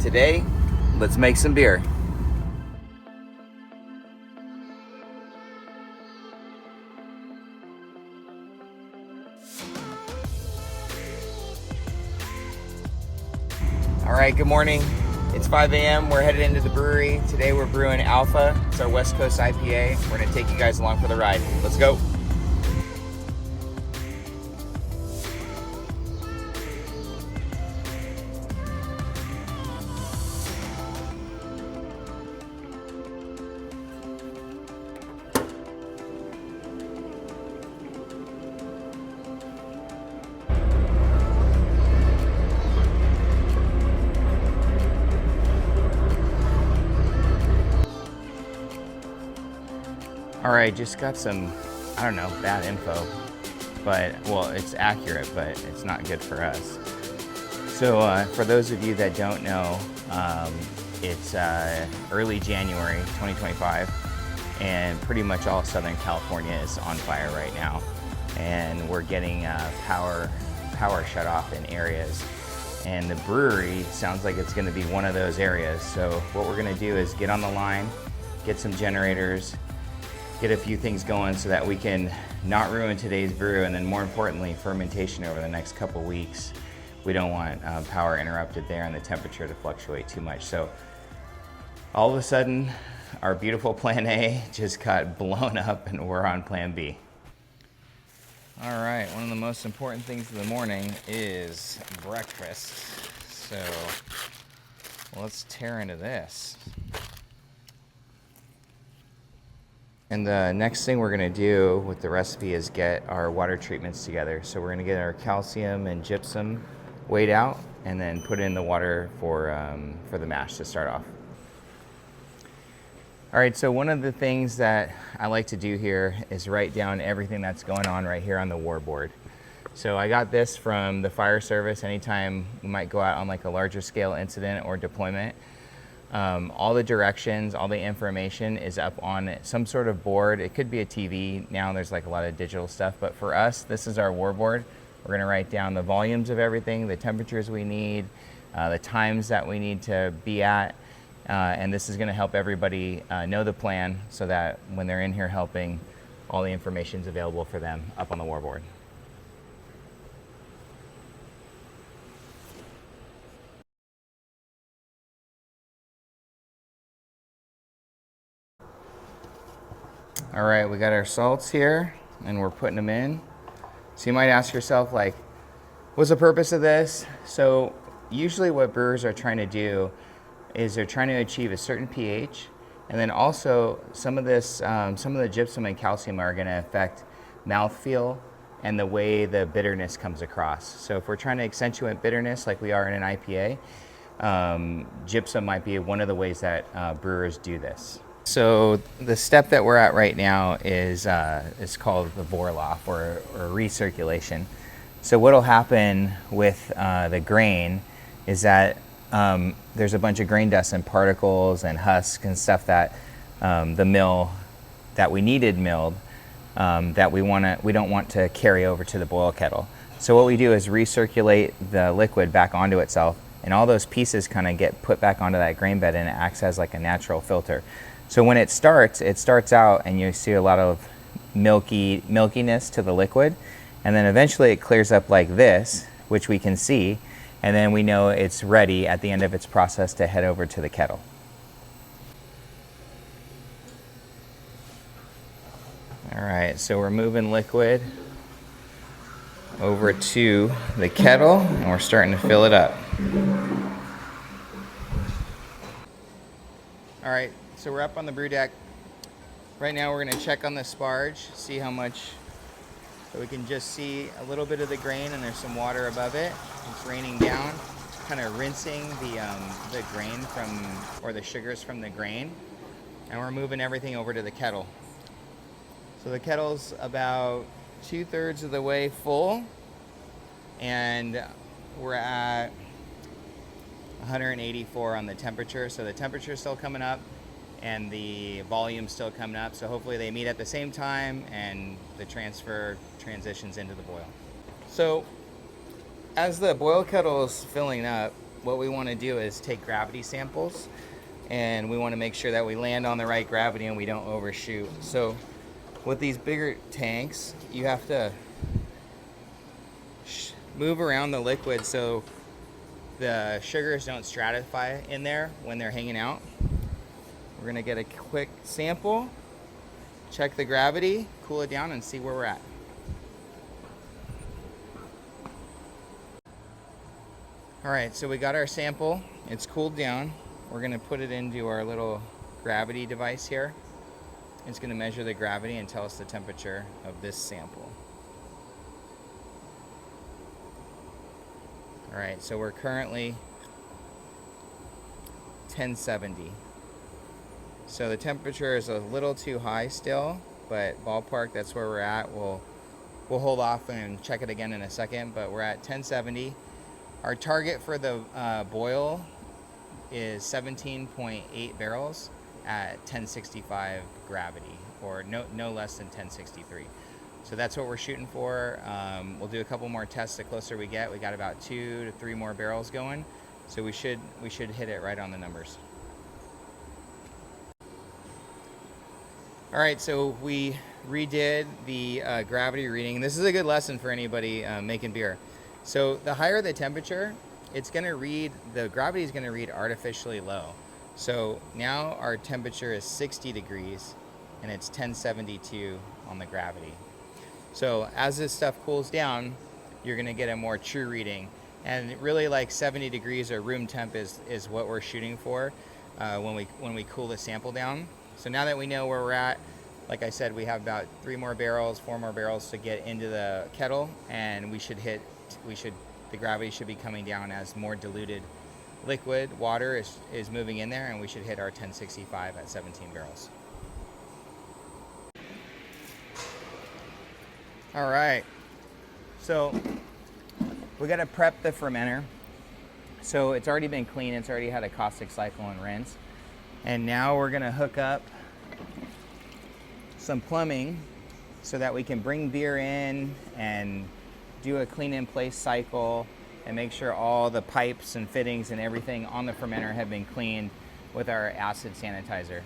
Today, let's make some beer. All right, good morning. It's 5 a.m. We're headed into the brewery. Today we're brewing Alpha. It's our West Coast IPA. We're gonna take you guys along for the ride. Let's go. All right, just got some, I don't know, bad info, but, well, it's accurate, but it's not good for us. So for those of you that don't know, it's early January 2025, and pretty much all Southern California is on fire right now. And we're getting power shut off in areas. And the brewery sounds like it's gonna be one of those areas. So what we're gonna do is get on the line, get some generators, get a few things going so that we can not ruin today's brew, and then more importantly, fermentation over the next couple weeks. We don't want power interrupted there and the temperature to fluctuate too much. So all of a sudden, our beautiful plan A just got blown up and we're on plan B. All right, one of the most important things of the morning is breakfast. So let's tear into this. And the next thing we're gonna do with the recipe is get our water treatments together. So we're gonna get our calcium and gypsum weighed out and then put in the water for the mash to start off. All right, so one of the things that I like to do here is write down everything that's going on right here on the war board. So I got this from the fire service. Anytime we might go out on like a larger scale incident or deployment, all the directions, all the information is up on some sort of board. It could be a TV. Now there's like a lot of digital stuff, but for us, this is our war board. We're gonna write down the volumes of everything, the temperatures we need, the times that we need to be at, and this is gonna help everybody know the plan so that when they're in here helping, all the information is available for them up on the war board. All right, we got our salts here and we're putting them in. So you might ask yourself, like, what's the purpose of this? So usually what brewers are trying to do is they're trying to achieve a certain pH, and then also some of the gypsum and calcium are gonna affect mouthfeel and the way the bitterness comes across. So if we're trying to accentuate bitterness like we are in an IPA, gypsum might be one of the ways that brewers do this. So the step that we're at right now is called the Vorlauf or recirculation. So what'll happen with the grain is that there's a bunch of grain dust and particles and husks and stuff that the mill that we needed milled that we don't want to carry over to the boil kettle. So what we do is recirculate the liquid back onto itself, and all those pieces kind of get put back onto that grain bed, and it acts as like a natural filter. So when it starts out and you see a lot of milkiness to the liquid, and then eventually it clears up like this, which we can see, and then we know it's ready at the end of its process to head over to the kettle. All right, so we're moving liquid over to the kettle and we're starting to fill it up. All right, so we're up on the brew deck. Right now we're gonna check on the sparge, see how much, so we can just see a little bit of the grain and there's some water above it. It's raining down, kind of rinsing the grain or the sugars from the grain. And we're moving everything over to the kettle. So the kettle's about 2/3 of the way full, and we're at 184 on the temperature. So the temperature's still coming up and the volume's still coming up. So hopefully they meet at the same time and the transfer transitions into the boil. So as the boil kettle is filling up, what we want to do is take gravity samples, and we want to make sure that we land on the right gravity and we don't overshoot. So with these bigger tanks, you have to move around the liquid so the sugars don't stratify in there when they're hanging out. We're gonna get a quick sample, check the gravity, cool it down, and see where we're at. All right, so we got our sample. It's cooled down. We're gonna put it into our little gravity device here. It's gonna measure the gravity and tell us the temperature of this sample. All right, so we're currently 1070. So the temperature is a little too high still, but ballpark, that's where we're at. We'll hold off and check it again in a second, but we're at 1070. Our target for the boil is 17.8 barrels at 1065 gravity, or no less than 1063. So that's what we're shooting for. We'll do a couple more tests the closer we get. We got about 2 to 3 more barrels going, so we should hit it right on the numbers. All right, so we redid the gravity reading. This is a good lesson for anybody making beer. So the higher the temperature, the gravity is gonna read artificially low. So now our temperature is 60 degrees and it's 1072 on the gravity. So as this stuff cools down, you're gonna get a more true reading. And really, like 70 degrees or room temp is what we're shooting for when we cool the sample down. So now that we know where we're at, like I said, we have about 3 more barrels, 4 more barrels to get into the kettle, and the gravity should be coming down as more diluted liquid water is moving in there, and we should hit our 1065 at 17 barrels. All right, so we got to prep the fermenter. So it's already been cleaned, it's already had a caustic cycle and rinse. And now we're gonna hook up some plumbing so that we can bring beer in and do a clean in place cycle and make sure all the pipes and fittings and everything on the fermenter have been cleaned with our acid sanitizer.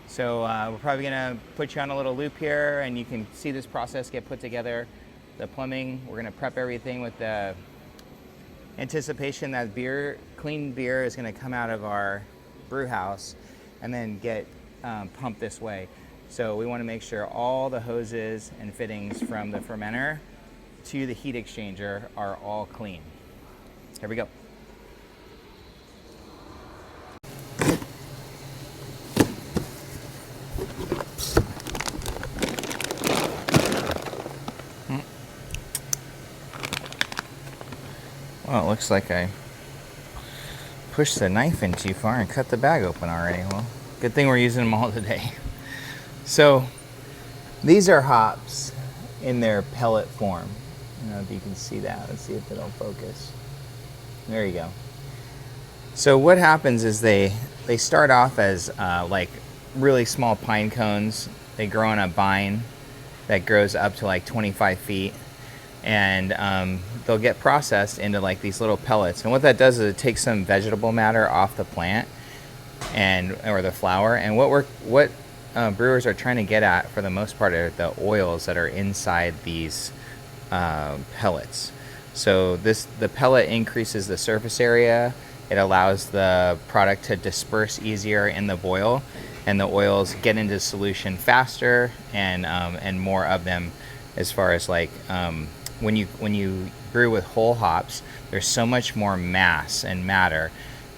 So we're probably gonna put you on a little loop here and you can see this process get put together. The plumbing, we're gonna prep everything with the anticipation that clean beer is gonna come out of our brew house and then get pumped this way. So we want to make sure all the hoses and fittings from the fermenter to the heat exchanger are all clean. Here we go. Well, it looks like I pushed the knife in too far and cut the bag open already. Well, good thing we're using them all today. So these are hops in their pellet form. I don't know if you can see that. Let's see if it'll focus. There you go. So what happens is they start off as like really small pine cones. They grow on a vine that grows up to like 25 feet. And they'll get processed into like these little pellets. And what that does is it takes some vegetable matter off the plant or the flower. And what brewers are trying to get at for the most part are the oils that are inside these pellets. So the pellet increases the surface area. It allows the product to disperse easier in the boil, and the oils get into solution faster and more of them. As far as like when you brew with whole hops, there's so much more mass and matter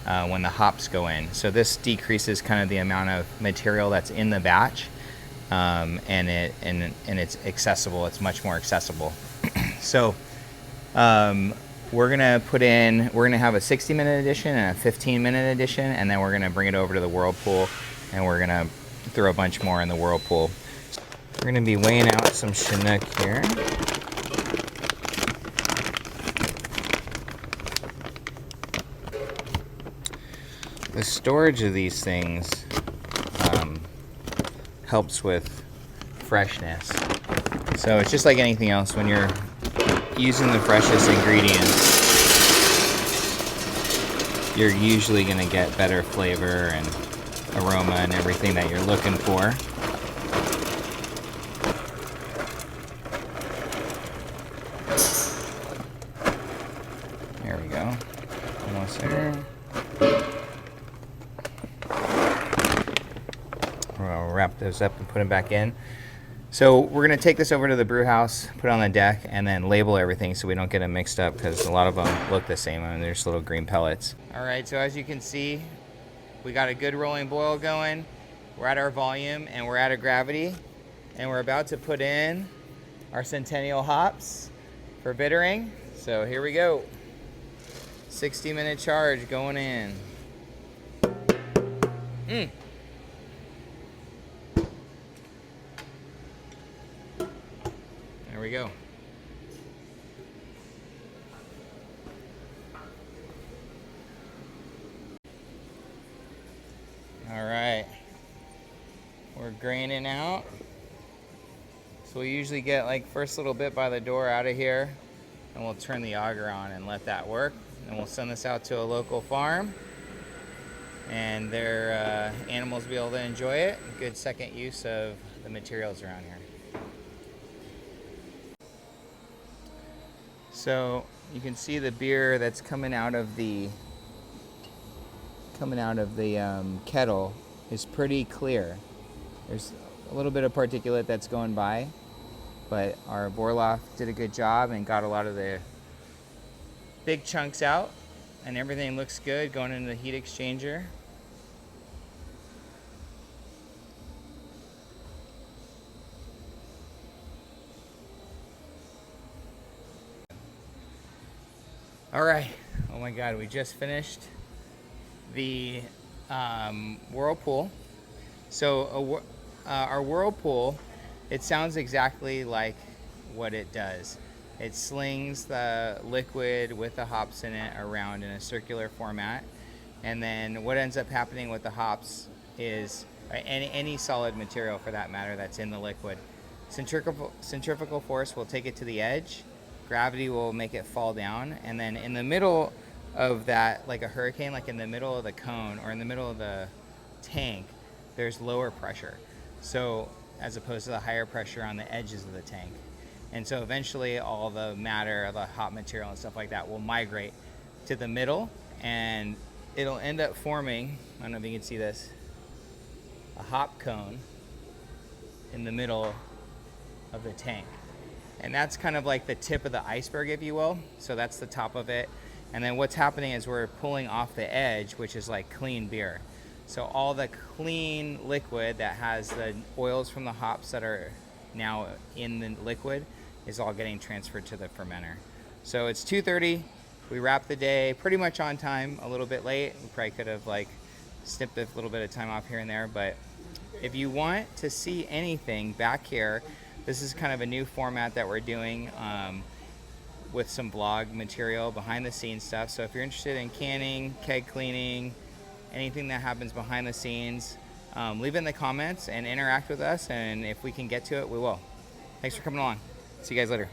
when the hops go in. So this decreases kind of the amount of material that's in the batch, and it's accessible. It's much more accessible. So we're gonna have a 60-minute edition and a 15-minute edition, and then we're gonna bring it over to the whirlpool, and we're gonna throw a bunch more in the whirlpool. We're gonna be weighing out some Chinook here. The storage of these things helps with freshness. So it's just like anything else when you're using the freshest ingredients. you're usually going to get better flavor and aroma and everything that you're looking for. There we go. Almost there. We'll wrap those up and put them back in. So we're going to take this over to the brew house, put it on the deck, and then label everything so we don't get them mixed up, because a lot of them look the same. I mean, they're just little green pellets. All right, so as you can see, we got a good rolling boil going. We're at our volume and we're at a gravity, and we're about to put in our Centennial hops for bittering. So here we go. 60-minute charge going in. There we go. All right, we're graining out. So we usually get like first little bit by the door out of here, and we'll turn the auger on and let that work. And we'll send this out to a local farm, and their animals will be able to enjoy it. Good second use of the materials around here. So you can see the beer that's coming out of the kettle is pretty clear. There's a little bit of particulate that's going by, but our Borloff did a good job and got a lot of the big chunks out, and everything looks good going into the heat exchanger. All right, oh my God, we just finished the whirlpool. So our whirlpool, it sounds exactly like what it does. It slings the liquid with the hops in it around in a circular format, and then what ends up happening with the hops is any solid material for that matter that's in the liquid, centrifugal force will take it to the edge, gravity will make it fall down, and then in the middle of that, like a hurricane, like in the middle of the cone or in the middle of the tank, there's lower pressure. So as opposed to the higher pressure on the edges of the tank. And so eventually all the matter, the hop material and stuff like that will migrate to the middle, and it'll end up forming, I don't know if you can see this, a hop cone in the middle of the tank. And that's kind of like the tip of the iceberg, if you will. So that's the top of it. And then what's happening is we're pulling off the edge, which is like clean beer. So all the clean liquid that has the oils from the hops that are now in the liquid is all getting transferred to the fermenter. So it's 2:30. We wrapped the day pretty much on time, a little bit late. We probably could have like snipped a little bit of time off here and there. But if you want to see anything back here, this is kind of a new format that we're doing with some vlog material, behind the scenes stuff. So if you're interested in canning, keg cleaning, anything that happens behind the scenes, leave it in the comments and interact with us, and if we can get to it, we will. Thanks for coming along. See you guys later.